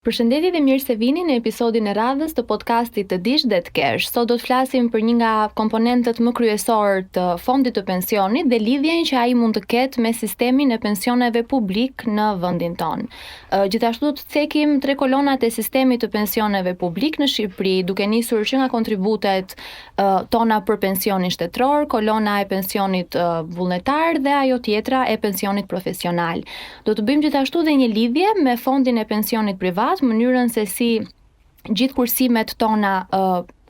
Përshëndetje dhe mirë se vini në episodin e radhës të podcastit të Dish dhe të Kesh. Sot do të flasim për një nga komponentët më kryesor të fondit të pensionit dhe lidhjen që ai mund të ketë me sistemin e pensioneve publik në vendin tonë. Gjithashtu do të cekim 3 kolonat e sistemit të pensioneve publik në Shqipëri, duke nisur që nga kontributet tona për pensionin shtetëror, kolona e pensionit vullnetar dhe ajo tjetra e pensionit profesional. Do të bëjmë gjithashtu dhe një lidhje me fondin e pensionit privat, mënyrën se si gjithë kursimet tona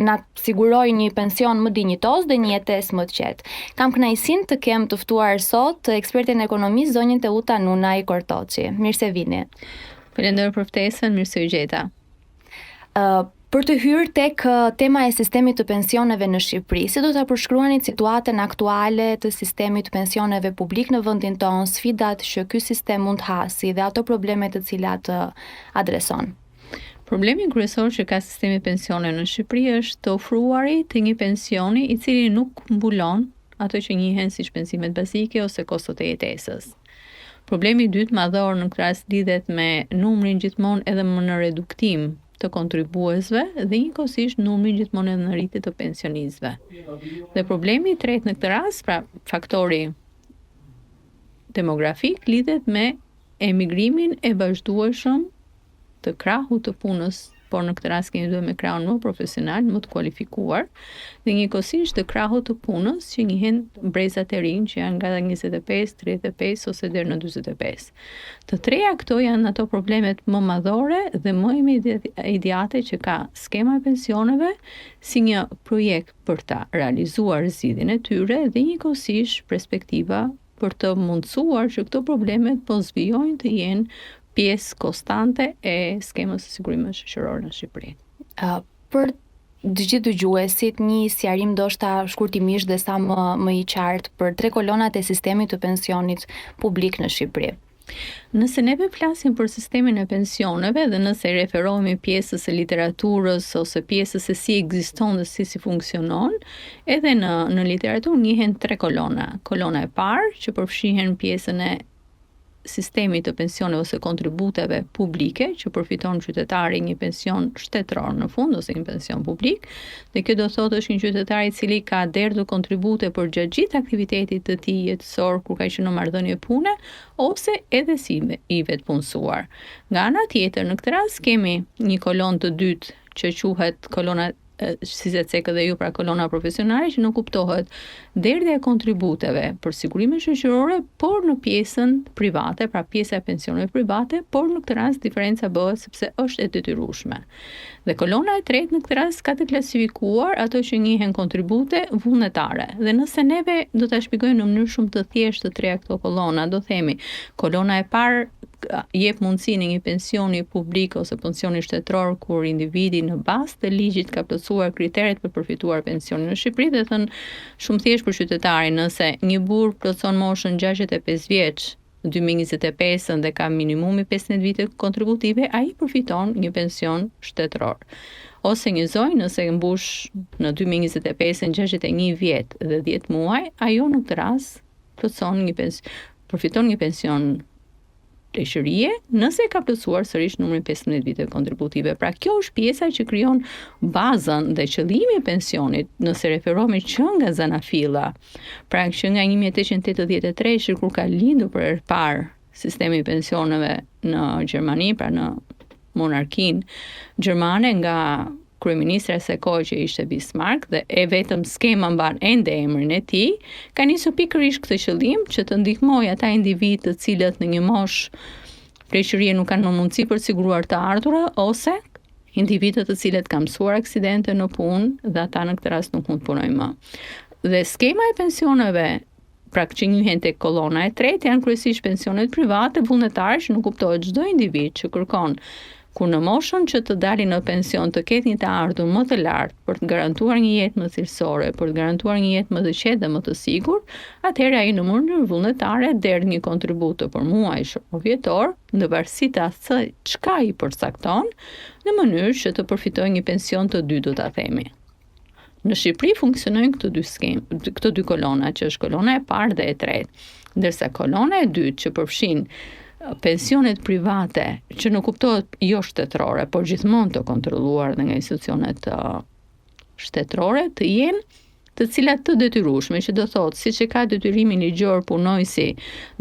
na sigurojnë një pension më dinjitos dhe një jetesë më të qetë. Kam kënaqësinë të kem të ftuar sot ekspertin ekonomist zonjën Teuta Nunaj Kortoçi. Mirë se vini. Falenderoj për ftesën, mirë se u gjeta. Për të hyrë tek tema e sistemit të pensioneve në Shqipëri, si do ta përshkruani situatën aktuale të sistemit të pensioneve publik në vendin tonë, sfidat që ky sistem mund të hasi dhe ato probleme të cilat adreson? Problemi kryesor që ka sistemi pensione në Shqipëri është të ofruari të një pensioni i cili nuk mbulon ato që njihen si pensimet bazike ose kostot e jetesës. Problemi i dytë madhor në këtë rast lidhet me numrin gjithmonë edhe më në reduktim të kontribuesve dhe njëkohësisht numrin gjithmonë edhe në rritje të pensionistëve. Dhe problemi i tretë në këtë rast, pra faktori demografik, lidhet me emigrimin e vazhdueshëm të krahut të punës, por në këtë rast kemi me krahun më profesional, më të kualifikuar, dhe njëkohësisht të krahut të punës që njihen brezat e rinj që janë nga 25, 35 ose deri në 45. Të treja këto janë ato problemet më madhore dhe më imediate që ka skema e pensioneve si një projekt për ta realizuar zgjidhjen e tyre dhe njëkohësisht perspektiva për të mundësuar që këto problemet po zvijojnë të jenë pjesë konstante e skemës së sigurimit shoqëror në Shqipëri. Për të gjithë dëgjuesit, një sqarim ndoshta shkurtimisht dhe sa më i qartë për 3 kolonat e sistemit të pensionit publik në Shqipëri. Nëse neve flasim për sistemin e pensioneve dhe nëse referohemi pjesës e literaturës ose pjesës se si ekziston dhe si funksionon, edhe në literaturë njihen 3 kolona. Kolona e parë që përfshihen pjesën e sistemit të pensioneve ose kontributeve publike që përfiton qytetari një pension shtetëror në fund ose një pension publik, dhe kjo do thotë është një qytetar i cili ka derdhur kontribute për gjatë gjithë aktivitetit të tij jetësor kur ka qenë në marrëdhënie pune ose edhe si i vetpunësuar. Nga ana tjetër, në këtë rast kemi një kolonë të dytë që quhet kolona si se cekë dhe ju pra kolona profesionale që nuk kuptohet derdhja e kontributeve për sigurimin shoqërore, por në pjesën private, pra pjesa e pensioneve private, por në këtë rast diferenca bëhet sepse është e detyrueshme. Dhe kolona e tretë në këtë rast ka të klasifikuar ato që njihen kontribute vullnetare. Dhe nëse neve do ta shpjegojmë në mënyrë shumë të thjeshtë të treja këto kolona, do themi kolona e parë jep mundësi në një pensioni publik ose pensioni shtetëror kur individi në bazë të ligjit ka plotësuar kriteret për përfituar pensionin në Shqipëri, dhe thënë shumë thjesht për qytetarin, nëse një burr plotson moshën 65 vjeç 2025 dhe ka minimumi 15 vite kontributive, ai përfiton një pension shtetëror. Ose një zonjë nëse mbush në 2025 61 vjet dhe 10 muaj, ajo në këtë rast përfiton një pension pleqërie nëse ka plotësuar sërish numrin 15 vite kontributive. Pra kjo është pjesa që krijon bazën dhe qëllimi i pensionit nëse referohemi që nga zanafilla. Pra që nga 1883 kur ka lindur për herë parë sistemi i pensioneve në Gjermani, pra në monarkinë gjermane nga kryeministra e së kohë që ishte Bismarck dhe e vetëm skema mban ende emrin e tij, ka nisur pikërisht këtë qëllim që të ndihmojë ata individ të cilët në një moshë pleqërie nuk kanë mundësi për të siguruar të ardhurat ose individët të cilët kanë mësuar aksidente në punë dhe ata në këtë rast nuk mund të punojnë më. Dhe skema e pensioneve pra që njihen tek kolona e tretë janë kryesisht pensionet private vullnetare që nuk kuptohet çdo individ që kërkon kur në moshën që të dalin në pension të ketë një të ardhur më të lartë për të garantuar një jetë më cilësore, për të garantuar një jetë më të qetë dhe më të sigurt, atëherë ai në mënyrë vullnetare derdh një kontribut të përmuajshëm apo vjetor, në varësi të asaj çka i përcakton, në mënyrë që të përfitojë një pension të dy, do ta themi. Në Shqipëri funksionojnë këto dy kolona, që është kolona e parë dhe e tretë, ndërsa kolona e dytë që përfshin pensionet private që nuk kuptohet jo shtetërore, por gjithmonë të kontrolluar nga institucionet shtetërore të jenë të cilat të detyrueshme, që do thotë siç e ka detyrimin ligjor punojësi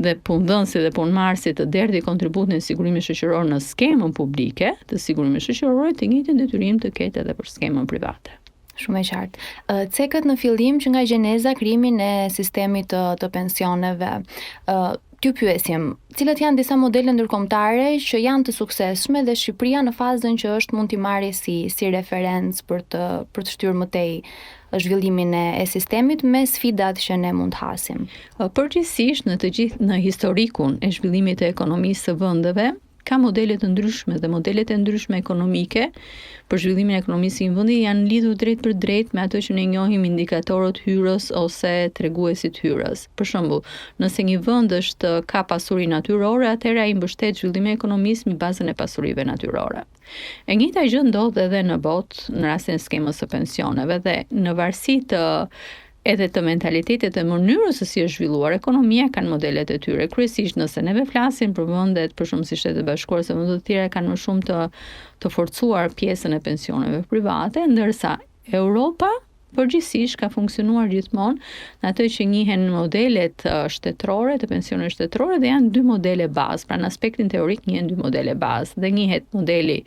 dhe punëdhënësi dhe punëmarrësi të derdhë kontributin e sigurimit shoqëror në skemën publike të sigurimit shoqëror, të njëjtën detyrim të ketë edhe për skemën private. Shumë e qartë. Cekët në fillim që nga gjeneza krijimin e sistemit të pensioneve. T'ju pyesim, cilat janë disa modele ndërkombëtare që janë të suksesshme dhe Shqipëria në fazën që është mund t'i marrë si referencë për të shtyrë më tej zhvillimin e sistemit me sfidat që ne mund të hasim. Përgjithsisht në historikun e zhvillimit të ekonomisë së vendeve ka modele të ndryshme dhe modelet e ndryshme ekonomike për zhvillimin e ekonomisë së një vendi janë lidhur drejt për drejt me ato që ne njohim indikatorët hyrës ose treguesit hyrës. Për shembull, nëse një vend ka pasuri natyrore, atëherë ai mbështet zhvillimin e ekonomisë mbi bazën e pasurive natyrore. E njëjta gjë ndodh edhe në botë në rastin e skemës së pensioneve dhe në varësi edhe të mentalitetit e mënyrës se si është zhvilluar ekonomia kanë modelet e tyre. Kryesisht nëse neve flasim për vendet, për shembull si Shtetet Bashkuara ose vende të tjera kanë më shumë të forcuar pjesën e pensioneve private, ndërsa Europa përgjithsisht ka funksionuar gjithmonë në ato që njihen modelet shtetërore të pensioneve shtetërore dhe janë dy modele bazë. Pra në aspektin teorik njihen dy modele bazë dhe njihet modeli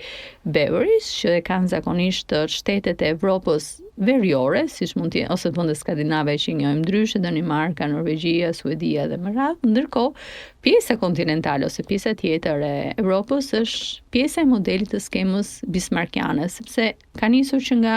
Beveridge që kanë zakonisht shtetet e Evropës veriore, siç mund të jenë ose vendet skandinave që njohim ndryshe, Danimarka, Norvegjia, Suedia dhe më radhë, ndërkohë pjesa kontinentale ose pjesa tjetër e Evropës është pjesa e modelit të skemës bismarkiane, sepse ka nisur që nga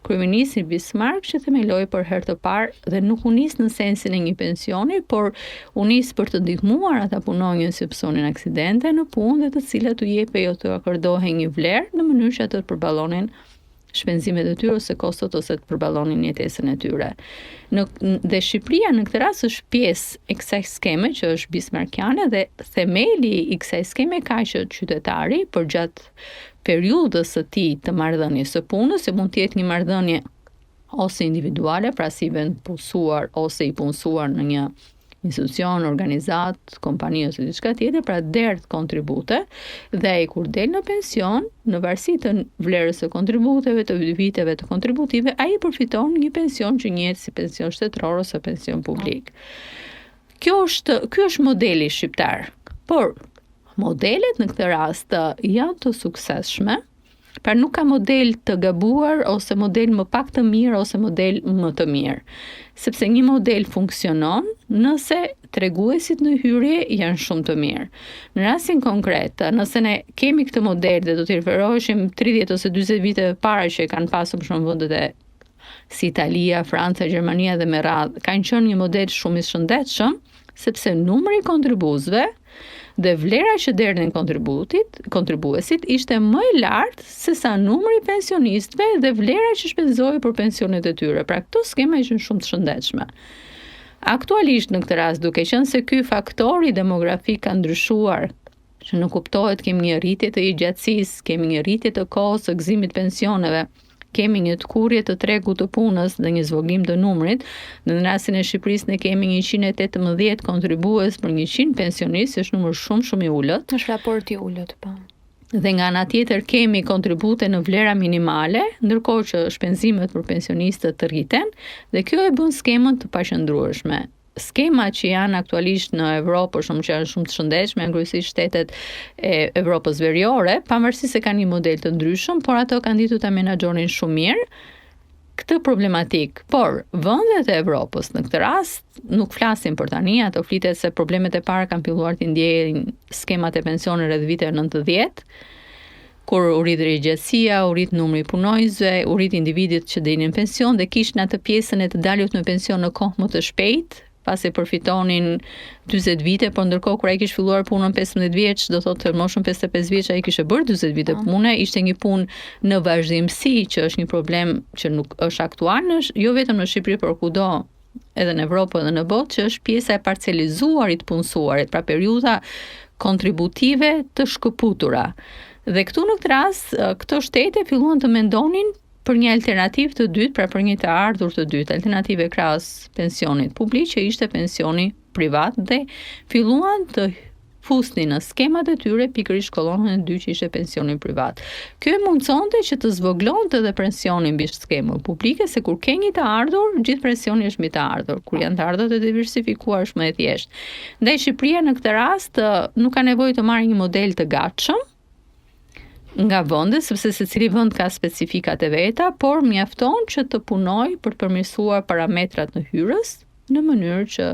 kryeministri Bismarck që themeloi për herë të parë dhe nuk u nis në sensin e një pensioni, por u nis për të ndihmuar ata punonjës që pësonin aksidente në punë dhe të cilat u jepej o të akordohej një vlerë në mënyrë që ato të përballonin shpenzimet e tyre ose kostot ose të përballonin jetesën e tyre. Dhe Shqipëria në këtë rast është pjesë e kësaj skeme që është bismarkiane dhe themeli i kësaj skeme ka që qytetari përgjatë periudhës së tij të marrëdhënies së punës, se mund të jetë një marrëdhënie ose individuale, pra si vend punësuar ose i punësuar në një institucion, organizat, kompani ose diçka tjetër, pra derdh kontribute dhe ai kur del në pension, në varësi të vlerës së kontributeve, të viteve të kontributive, ai përfiton një pension që njihet si pension shtetëror ose pension publik. Ky është modeli shqiptar. Por modelet në këtë rast janë të suksesshme. Pra nuk ka model të gabuar ose model më pak të mirë ose model më të mirë. Sepse një model funksionon nëse treguesit në hyrje janë shumë të mirë. Në rastin konkret, nëse ne kemi këtë model dhe do të referoheshim 30 ose 40 vite para që e kanë pasur për shembull vendet si Italia, Franca, Gjermania dhe me radhë, kanë qenë një model shumë i shëndetshëm, sepse numri i kontribuesve dhe vlera që derdhin kontribuesit ishte më i lartë se sa numri i pensionistëve dhe vlera që shpenzohej për pensionet e tyre. Pra këto skema ishin shumë të shëndetshme. Aktualisht në këtë rast, duke qenë se ky faktori demografik ka ndryshuar, që nuk kuptohet, kemi një rritje të gjatësisë, kemi një rritje të kohës së gëzimit pensioneve, kemi një tkurrje të tregut të punës dhe një zvoglim të numrit. Në rastin e Shqipërisë ne kemi 118 kontribues për 100 pensionistë, është numër shumë i ulët. Është raport i ulët, po. Dhe nga ana tjetër kemi kontribute në vlera minimale, ndërkohë që shpenzimet për pensionistët të rriten, dhe kjo e bën skemën të paqëndrueshme. Skemat që janë aktualisht në Evropë, për shumë që janë shumë të shëndetshme, janë kryesisht shtetet e Evropës veriore, pavarësisht se kanë një model të ndryshëm, por ato kanë ditur ta menaxhonin shumë mirë këtë problematik. Por vendet e Evropës në këtë rast nuk flasin për tani, ato flitet se problemet e para kanë filluar të ndjejnë skemat e pensioneve rreth viteve 90, kur u rrit rigjatësia, u rrit numri i punonjësve, u rrit individët që dilnin në pension dhe kishin atë pjesën e të daljes në pension në kohë më të shpejtë, pasi përfitonin 40 vite, por ndërkohë kur ai kishte filluar punën 15 vjeç, do thotë të moshën 55 vjeç ai kishte bërë 40 vite pune, ishte një punë në vazhdimsi, që është një problem që nuk është aktual jo vetëm në Shqipëri, por kudo edhe në Evropë dhe në botë, që është pjesa e parcelizuarit punësuarit, pra periudha kontributive të shkëputura. Dhe këtu në këtë rast, këto shtete filluan të mendonin për një alternativë të dytë, pra për një të ardhur të dytë, alternative krahas pensionit publik, që ishte pensioni privat, dhe filluan të fusni në skemat e tyre pikërisht kolonën e 2 që ishte pensioni privat. Kjo e mundësonte që të zvoglonte edhe presionin mbi skemën publike, se kur ke një të ardhur, gjithë presioni është mbi të ardhur. Kur janë të ardhur të diversifikuar është më e thjeshtë. Ndaj Shqipëria në këtë rast nuk ka nevojë të marrë një model të gatshëm nga vendet, sepse secili vend ka specifikat e veta, por mjafton që të punoj për të përmirësuar parametrat në hyrës, në mënyrë që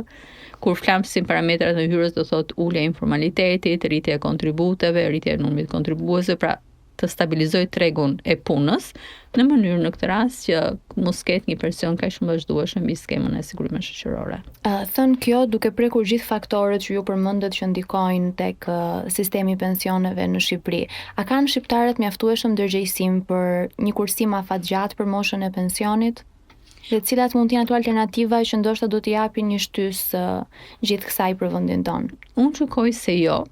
kur flasim parametrat në hyrës do thot ulja e informalitetit, rritja e kontributeve, rritja e numrit kontribuesve, pra të stabilizoj tregun e punës në mënyrë në këtë rast që mos ketë një presion kaq shumë vazhdueshëm mbi skemën e sigurimit shoqërore. Thën kjo duke prekur gjithë faktorët që ju përmendët që ndikojnë tek sistemi i pensioneve në Shqipëri. A kanë shqiptarët mjaftueshëm ndërgjegjësim për një kursim afatgjat për moshën e pensionit? Dhe cilat mund të jenë ato alternativa që ndoshta do të japin një shtys gjithë kësaj për vendin tonë? Unë shikoj se jo.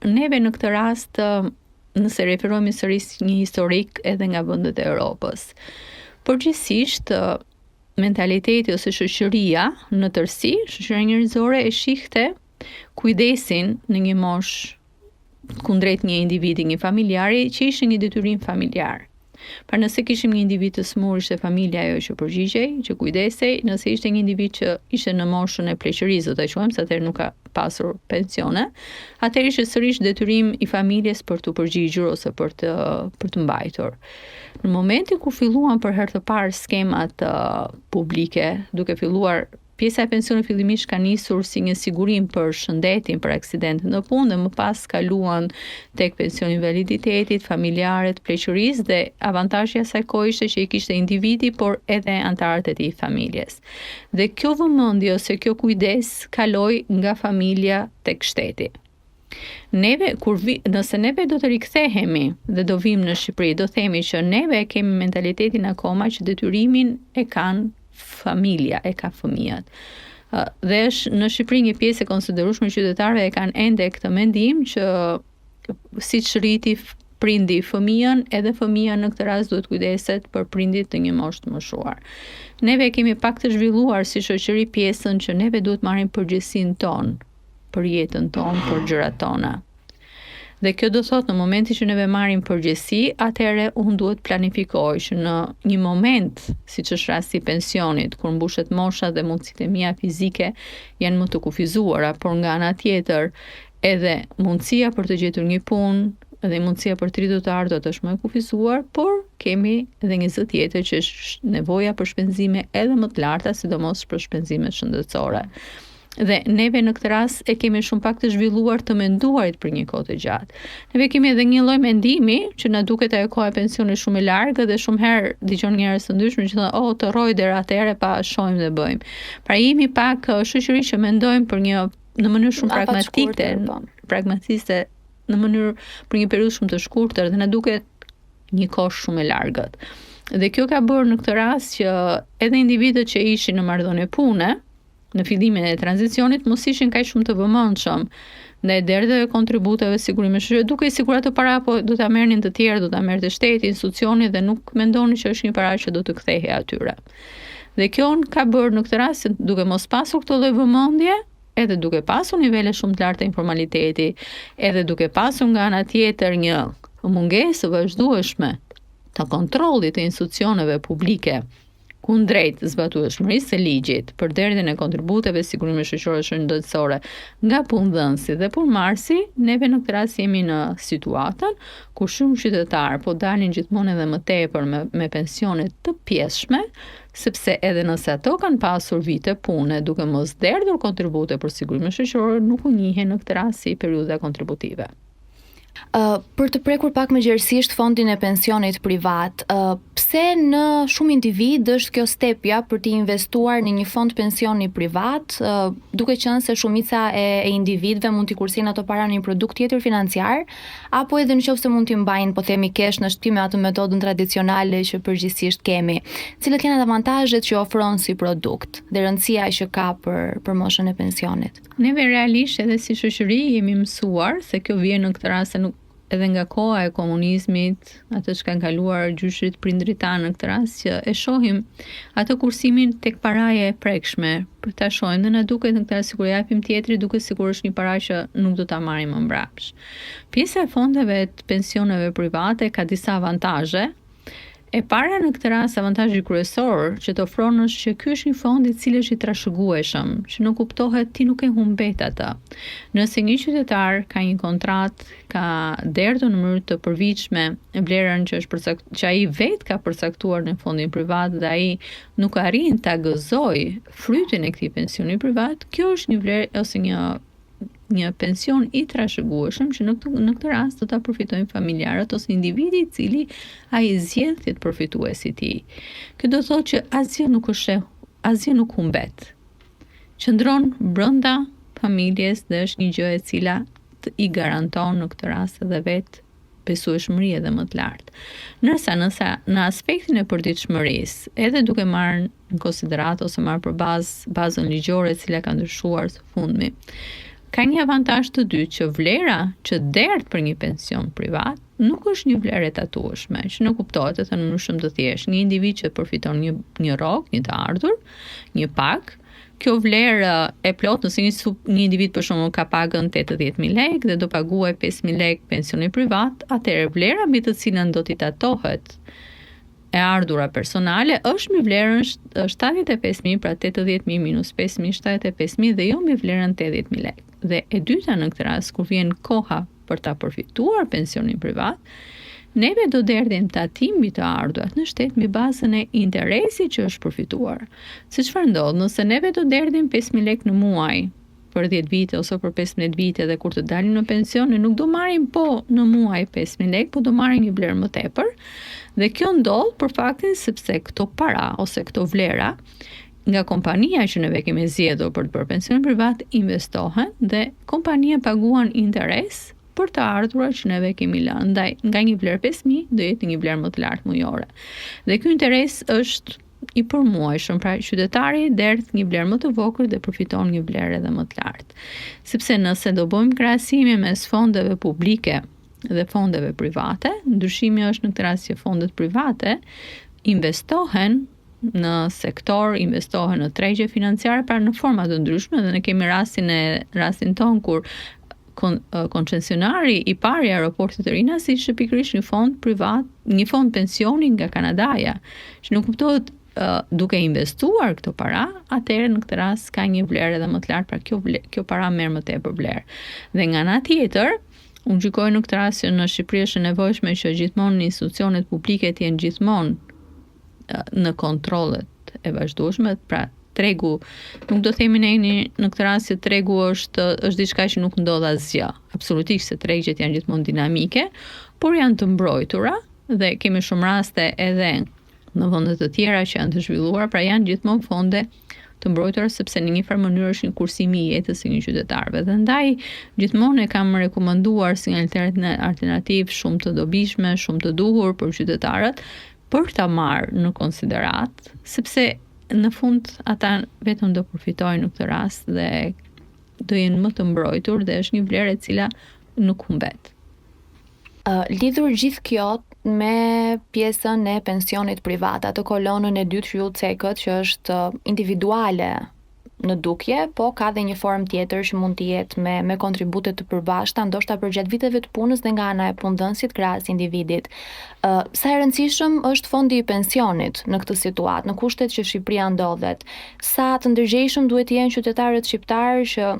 Neve në këtë rast nëse referohemi sërish një historik edhe nga vendet e Europës. Përgjithsisht, mentaliteti ose shoqëria në tërësi, shoqëria njerëzore e shihte kujdesin në një moshë kundrejt një individi, një familjari që ishte një detyrim familjar. Pra nëse kishim një individ të smur, ishte familja ajo që përgjigjej, që kujdesej, nëse ishte një individ që ishte në moshën e pleqërisë, do ta quajmë, se atëherë nuk ka pasur pensione, atëherë ishte sërish detyrim i familjes për të përgjigjur ose për të mbajtur. Në momentin kur filluan për herë të parë skemat publike, duke filluar pjesa e pensionit fillimisht ka nisur si një sigurim për shëndetin, për aksidente në punë dhe më pas kaluan tek pensioni invaliditetit, familjarët, pleqërisë dhe avantazhi i asaj kohe ishte që i kishte individi, por edhe anëtarët e tij familjes. Dhe kjo vëmendje ose kjo kujdes kaloi nga familja tek shteti. Neve nëse neve do të rikthehemi dhe do vim në Shqipëri, do themi që neve kemi mentalitetin akoma që detyrimin e kanë familja, e ka fëmijët. Dhe është në Shqipëri një pjesë e konsiderueshme e qytetarëve e kanë ende këtë mendim që siç rriti prindi fëmijën, edhe fëmia në këtë rast duhet kujdeset për prindit të një moshë të moshuar. Neve kemi pak të zhvilluar si shoqëri pjesën që neve duhet marrim përgjegjësinë tonë për jetën tonë, për gjërat tona. Dhe kjo do thot në momentin që neve marrim përgjegjësi, atëherë unë duhet planifikoj që në një moment, siç është rasti i pensionit, kur mbushet mosha dhe mundësitë mia fizike janë më të kufizuara, por nga ana tjetër edhe mundësia për të gjetur një punë dhe mundësia për të rritur të ardhurët është më e kufizuar, por kemi edhe një zë tjetër që është nevoja për shpenzime edhe më të larta, sidomos për shpenzimet shëndetësore. Dhe neve në këtë rast e kemi shumë pak të zhvilluar të menduarit për një kohë të gjatë. Neve kemi edhe një lloj mendimi që na duket ajo koha e pensionit shumë e largë dhe shumë herë dëgjon njerëz të ndryshëm që thonë, "Oh, të rroj deri atëherë pa shohim dhe bëjmë." Pra jemi pak shoqëri që mendojmë për në mënyrë shumë pragmatiste, në mënyrë për një periudhë shumë të shkurtër dhe na duket një kohë shumë e largët. Dhe kjo ka bërë në këtë rast që edhe individët që ishin në marrëdhënie pune në fillimin e tranzicionit mos ishin kaq shumë të vëmendshëm ndaj derdhjeve e kontributeve sigurimit shoqëror, duke i siguruar të para apo do ta merrnin të tjerë, do ta merrte shteti, institucioni dhe nuk mendonin që është një para që do të kthehej atyre. Dhe kjo ka bërë në këtë rast duke mos pasur këtë lloj vëmendje, edhe duke pasur nivele shumë të larta informaliteti, edhe duke pasur nga ana tjetër një mungesë vazhdueshme të kontrollit të institucioneve publike kundrejt zbatueshmërisë së ligjit për derdhjen e kontributeve sigurimit shoqëror shëndetësore nga punëdhënësi dhe punëmarrësi, neve në këtë rast jemi në situatën ku shumë qytetarë po dalin gjithmonë edhe më tepër me pensione të pjeshme, sepse edhe nëse ato kanë pasur vite pune duke mos derdhur kontribute për sigurimin shoqëror, nuk u njihen në këtë rast si periudha kontributive. Për të prekur pak më gjerësisht fondin e pensionit privat, pse në shumë individ është kjo stepja për të investuar në një fond pensioni privat, duke qenë se shumica e individëve mund t'i kursin ato para në një produkt tjetër financiar, apo edhe nëse mund t'i mbajnë, po themi kesh në shtëpi me atë metodën tradicionale që përgjithsisht kemi. Cilat janë avantazhet që ofron si produkt dhe rëndësia që ka për moshën e pensionit? Neve realisht edhe si shoqëri jemi mësuar se kjo vjen në këtë rast se edhe nga koha e komunizmit, atë që kanë kaluar gjyshit prindrit tanë në këtë rast, që e shohim atë kursimin tek paraja e prekshme, për ta shohim dhe na duket në këtë rast sikur japim tjetri, duket sikur është një parë që nuk do ta marrim më mbrapsht. Pjesa e fondeve të pensioneve private ka disa avantazhe. E para në këtë rast, avantazhi kryesor që të ofron është që ky është një fond i cili është i trashëgueshëm, që nuk kuptohet ti nuk e humbet atë. Nëse një qytetar ka një kontratë, ka derdhur në mënyrë të përvitshme vlerën që ai vetë ka përcaktuar në fondin privat dhe ai nuk arrin ta gëzojë frytin e këtij pensioni privat, kjo është një vlerë ose një pension i trashëgueshëm që në këtë rast do ta përfitojnë familjarët ose individi i cili ai zgjedh të jetë përfituesi i tij. Kjo do thotë që asgjë nuk humbet. Qëndron brenda familjes dhe është një gjë e cila i garanton në këtë rast edhe vetë besueshmëri edhe më të lartë. Nëse në aspektin e përditshmërisë, edhe duke marrë në konsideratë ose marrë për bazën ligjore e cila ka ndryshuar së fundmi, ka një avantazh të dytë që vlera që derdh për një pension privat nuk është një vlerë e tatueshme, që nuk kuptohet të thënë në mënyrë shumë të thjeshtë. Një individ që përfiton një rrogë, një të ardhur, një pagë, kjo vlerë e plot nëse një individ për shembull ka pagën 80.000 lekë dhe do paguaj 5.000 lekë pensioni privat, atëherë vlera mbi të cilën do t'i tatohet e ardhura personale është mbi vlerën 75.000, pra 80.000 minus 5.000, 75.000 dhe jo mbi vlerën 80.000 lekë. Dhe e dyta në këtë rast, kur vjen koha për ta përfituar pensionin privat, neve do derdhim tatim mbi të ardhurat në shtet mbi bazën e interesit që është përfituar. Se çfarë ndodh, nëse neve do derdhim 5.000 lekë në muaj për 10 vite ose për 15 vite dhe kur të dalim në pension, ne nuk do marrim në muaj 5.000 lekë, po do marrim një vlerë më tepër. Dhe kjo ndodh për faktin sepse këto para ose këto vlera nga kompania që neve kemi zgjedhur për të bërë pensionin privat investohen dhe kompania paguan interes për të ardhurat që neve kemi lënë. Ndaj nga një vlerë 5.000 do jetë një vlerë më të lartë mujore. Dhe ky interes është i përmuajshëm, pra qytetari derdh një vlerë më të vogël dhe përfiton një vlerë edhe më të lartë. Sepse nëse do bëjmë krahasime mes fondeve publike dhe fondeve private, ndryshimi është në këtë rast që fondet private investohen në sektor, investohen në tregje financiare, pra në forma të ndryshme, dhe ne kemi rastin ton kur koncesionari i parë i aeroportit të Rinas ishte pikërisht një fond privat, një fond pensioni nga Kanadaja, që nuk kuptohet duke investuar këto para, atëherë në këtë rast ka një vlerë edhe më të lartë, pra kjo para merr më tepër vlerë. Dhe nga ana tjetër, unë gjykoj në këtë rast që në Shqipëri është e nevojshme që gjithmonë institucionet publike të jenë gjithmonë në kontrollet e vazhdueshme, pra tregu, nuk do themi ne në këtë rast se tregu është diçka që nuk ndodh asgjë. Absolutisht se tregjet janë gjithmonë dinamike, por janë të mbrojtura dhe kemi shumë raste edhe në vende të tjera që janë të zhvilluar, pra janë gjithmonë fonde të mbrojtura sepse në një farë mënyrë është një kursim i jetës së një qytetarëve. Dhe ndaj gjithmonë e kam rekomanduar si një alternativë shumë të dobishme, shumë të duhur për qytetarët, për ta marrë në konsiderat, sepse në fund ata vetëm do përfitojnë në këtë rast dhe do jenë më të mbrojtur dhe është një vlerë e cila nuk humbet. Lidhur gjithë kjo me pjesën e pensionit privat, atë kolonën e dytë që ju cekët që është individuale në dukje, po ka dhe një formë tjetër që mund të jetë me kontribute të përbashkëta, ndoshta përgjatë viteve të punës dhe nga ana e punëdhënësit krahas individit. Sa e rëndësishëm është fondi i pensionit në këtë situatë, në kushtet që Shqipëria ndodhet? Sa të ndërgjegjshëm duhet të jenë qytetarët shqiptarë që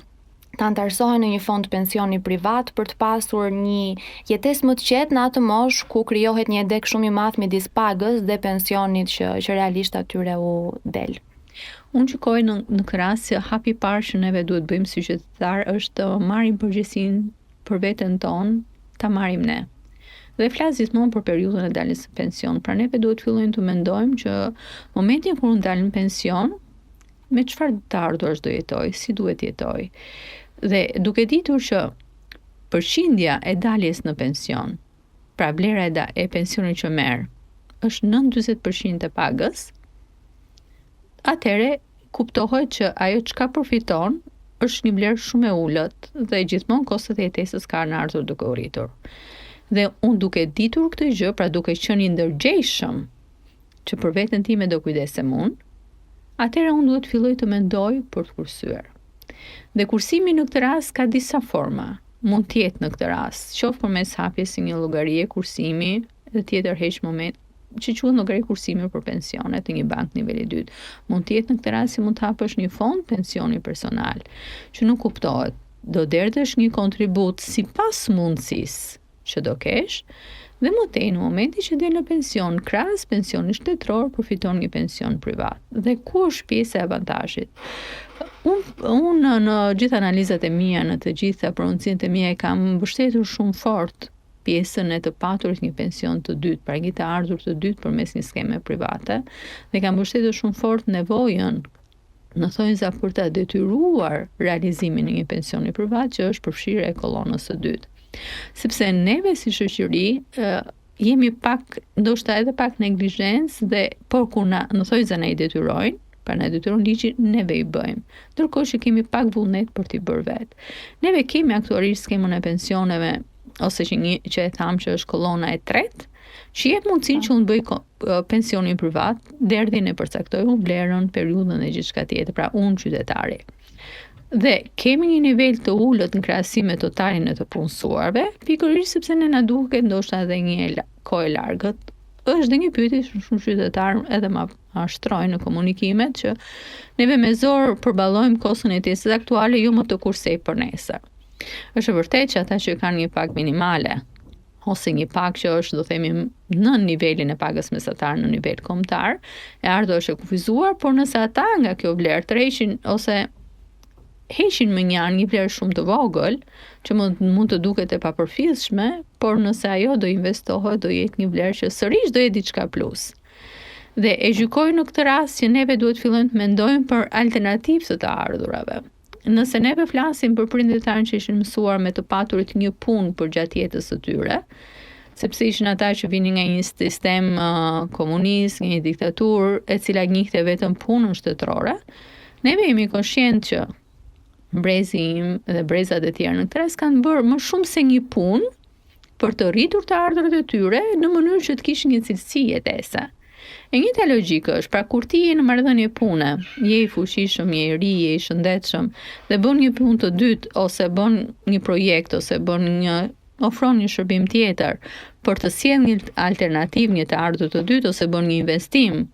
të antarësohen në një fond pensioni privat për të pasur një jetesë më të qetë në atë moshë ku krijohet një deg shumë i madh midis pagës dhe pensionit që realisht atyre u del. Unë gjykoj në këtë rast se hapi i parë që neve duhet bëjmë si qytetar është të marrim përgjegjësinë për veten tonë, ta marrim ne. Dhe flas gjithmonë për periudhën e daljes në pension. Pra neve duhet fillojmë të mendojmë që momentin kur unë dal në pension, me çfarë të ardhurash do jetoj, si duhet jetoj. Dhe duke ditur që përqindja e daljes në pension, pra vlera e pensionit që merr, është 90% e pagës, atëre kuptohet që ajo çka përfiton është një vlerë shumë e ulët dhe gjithmonë kostot e jetesës kanë ardhur duke u rritur. Dhe unë duke ditur këtë gjë, pra duke qenë i ndërgjegjshëm që për veten time do kujdesem unë, atëherë unë duhet filloj të mendoj për të kursyer. Dhe kursimi në këtë rast ka disa forma. Mund të jetë në këtë rast, qoftë përmes hapjes së një llogarie kursimi, dhe tjetër heq moment që quhet llogari kursimi për pensionet në një bank niveli 2. Mund të jetë në këtë rast si mund të hapësh një fond pensioni personal, që nuk kuptohet, do derdhësh një kontribut sipas mundësisë që do kesh, dhe më tej në momenti që del në pension, krahas pensionit shtetëror, përfiton një pension privat. Dhe ku është pjesa e avantazhit? Unë në gjithë analizat e mia, në të gjitha proncimet e mia e kam mbështetur shumë fort pjesën e të paturit një pension të dytë, pra një të ardhur të dytë përmes një skeme private, dhe kam mbështetur shumë fort nevojën në thonjza për të detyruar realizimin e një pensioni privat që është përfshirë e kolonës së dytë. Sepse neve si shoqëri jemi pak, ndoshta edhe pak neglizhencë, dhe por kur në thonjza na i detyrojnë, pra na detyron ligji, neve i bëjmë. Ndërkohë që kemi pak vullnet për t'i bërë vetë. Neve kemi aktualisht skemën e pensioneve, ose që e tham që është kolona e tretë, që jep mundësinë që unë bëj pensionin privat, derdhi e përcaktoj unë vlerën, periudhën e gjithçka tjetër, pra unë qytetari. Dhe kemi një nivel të ulët në krahasim me totalin e të punësuarve, pikërisht sepse ne na duket ndoshta edhe një kohë e largët. Është dhe një pyetje shumë qytetar edhe ma shtrojnë në komunikimet që neve me zor përballojmë kostën e jetesës aktuale jo më të kursej për nesër. Është vërtet që ata që kanë një pagë minimale ose një pagë që është, do themi, në nivelin e pagës mesatar në nivel kombëtar, e ardhur është e kufizuar, por nëse ata nga kjo vlerë tërheqin ose heqin më një vlerë shumë të vogël, që mund të duket e papërfillshme, por nëse ajo do investohet, do jetë një vlerë që sërish do jetë diçka plus. Dhe e gjykoj në këtë rast që neve duhet fillojmë të mendojmë për alternativë të të ardhurave. Nëse neve flasim për prindërit tanë që ishin mësuar me të paturit një punë për gjatë jetës së tyre, sepse ishin ata që vinin nga një sistem komunist, nga një diktaturë, e cila njihte vetëm punën shtetërore, neve jemi konshient që mbrezi im dhe brezat e tjerë në këtë rast kanë bërë më shumë se një punë për të rritur të ardhurat e tyre në mënyrë që të kishin një cilësi jetese. E njëjta logjikë është, pra kur ti je në marrëdhënie pune, je i fuqishëm, je i ri, je i shëndetshëm dhe bën një punë të dytë ose bën një projekt ose ofron një shërbim tjetër për të sjellë një alternativë, një të ardhur të dytë ose bën një investim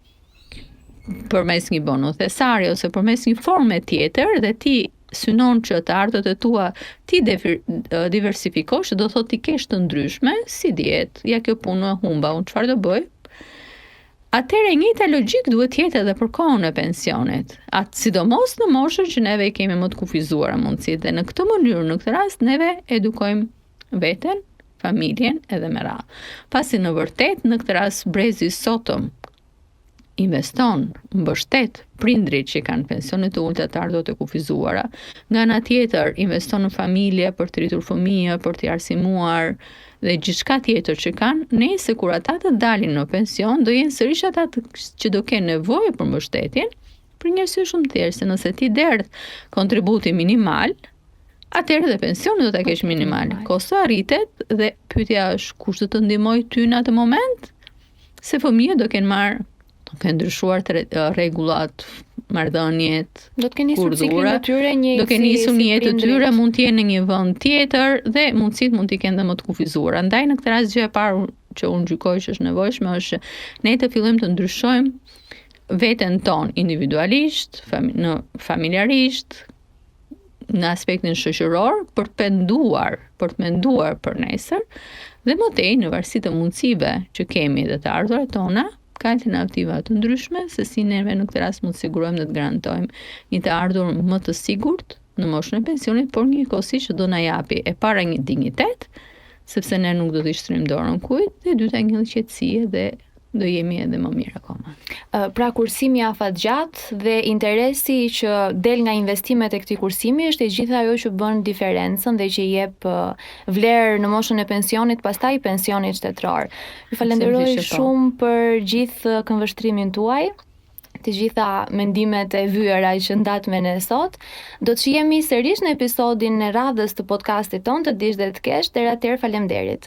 përmes një bonu thesari ose përmes një forme tjetër dhe ti synon që të ardhët e tua ti diversifikosh, do thotë ti kesh të ndryshme, si dietë, ja kjo punë humba, unë çfarë do bëj? Atëherë njëjta logjik duhet jetë edhe për kohën e pensionit. Sidomos në moshën që neve i kemi më të kufizuara mundësitë, dhe në këtë mënyrë, në këtë rast, neve edukojmë veten, familjen edhe me radhë. Pasi në vërtet, në këtë rast brezi sotëm investon, mbështet prindrit që kanë pensione të ulta të ardhur të kufizuara. Nga ana tjetër, investon në familje për të rritur fëmijë, për të arsimuar dhe gjithçka tjetër që kanë, nëse kur ata të dalin në pension, do jenë sërish ata që do kenë nevojë për mbështetjen, për një arsye shumë të thjeshtë, se nëse ti derdh kontributi minimal, atëherë dhe pensioni do ta kesh minimal. Kosto arritet dhe pyetja është kush do të ndihmojë ty në atë moment? Se fëmijët do kenë marrë, do kenë ndryshuar rregullat, marrëdhëniet, do të kenë nisur ciklin e tyre do kenë nisur një jetë të tyre, mund të jenë në një vend tjetër dhe mundësitë mund t'i kenë dhe më të kufizuara. Andaj në këtë rast gjë e parë që unë gjykoj që është nevojshme është ne të fillojmë të ndryshojmë veten tonë individualisht, familjarisht, në aspektin shoqëror, për të menduar për nesër dhe më tej në varësi të mundësive që kemi dhe të ardhurat tona, ka alternativa të ndryshme se si neve në këtë rast mund të sigurojmë dhe të garantojmë një të ardhur më të sigurt në moshën e pensionit, por njëkohësisht që do na japi e para një dinjitet, sepse ne nuk do të shtrim dorën kujt, dhe dyta një qetësie dhe do jemi edhe më mirë akoma. Pra kursimi afatgjatë dhe interesi që del nga investimet e këtij kursimi është e gjitha ajo që bën diferencën dhe që jep vlerë në moshën e pensionit, pastaj pensionit shtetëror. Ju falenderoj shumë për gjithë këmbvështrimin tuaj, të gjitha mendimet e vyera që ndatme ne sot. Do të shihemi sërish në episodin e radhës të podcastit tonë të Dish dhe të Kesh. Deri atëherë, faleminderit.